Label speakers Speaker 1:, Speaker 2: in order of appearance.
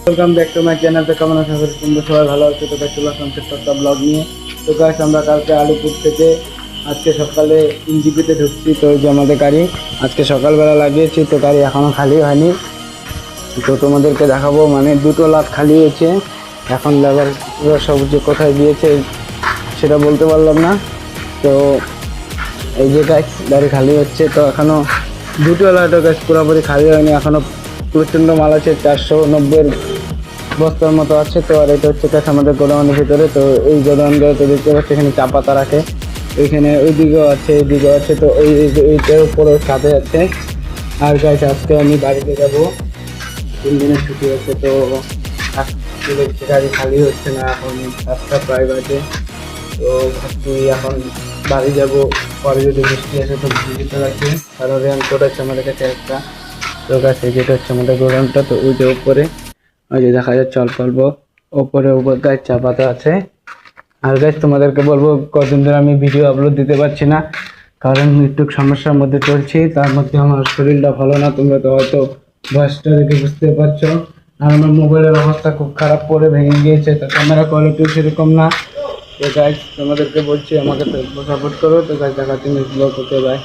Speaker 1: Welcome back to my channel. তো কেমন আশা করি তোমরা সবাই ভালো আছো। তো চলে আসলাম একটা ব্লগ নিয়ে। তো গাইস আমরা কালকে আলিপুর থেকে আজকে সকালে ইনজিপিতে ঢুকছি। তো ওই যে আমাদের গাড়ি আজকে সকালবেলা লাগিয়েছি, তো গাড়ি এখনো খালি হয়নি। তো তোমাদেরকে দেখাবো, মানে দুটো লাখ খালি হয়েছে। এখন লেবার সব যে কোথায় গিয়েছে সেটা বলতে পারলাম না। তো এই যে গাইস গাড়ি খালি হচ্ছে, তো এখনো দুটো লাখ গাছ পুরোপুরি খালি হয়নি, এখনো প্রচণ্ড মাল আছে, 490 বস্তার মতো আছে। তো আর এটা হচ্ছে গাছ আমাদের গোডাউনের ভিতরে। তো এই গোডাউনগুলোতে দেখতে পাচ্ছি এখানে চা পাতা রাখে, এখানে ওইদিকেও আছে এইদিকেও আছে। তো এইটার উপরেও ছাদে আছে। আর গাছ আজকে আমি বাড়িতে যাবো, 3 দিনের ছুটি আছে। তো আজকে দেখছি গাড়ি খালি হচ্ছে না, এখন 7টা প্রায় বাজে। তো ভাবছি এখন বাড়ি যাব, পরে যদি বৃষ্টি আসে তো বৃষ্টিতে রাখি, কারণ রেনকোট আছে আমাদের কাছে একটা। তো গাছে যেটা হচ্ছে আমাদের গোডাউনটা, তো ওই যে উপরে ওই যে দেখা যাচ্ছে অল্প অল্প ওপরে উপর গাছ চা পাতা আছে। আর গাছ তোমাদেরকে বলবো, কদিন ধরে আমি ভিডিও আপলোড দিতে পারছি না, কারণ একটু সমস্যার মধ্যে চলছি। তার মধ্যে আমার শরীরটা ভালো না, তোমরা তো হয়তো ভয়েসটা দেখে বুঝতে পারছো। আর আমার মোবাইলের অবস্থা খুব খারাপ, পরে ভেঙে গিয়েছে, তো ক্যামেরা কোয়ালিটিও সেরকম না। তো গাইজ তোমাদেরকে বলছি আমাকে সাপোর্ট করো। তো গাছ দেখাচ্ছি নেক্সট ব্লগ, ওকে বাই।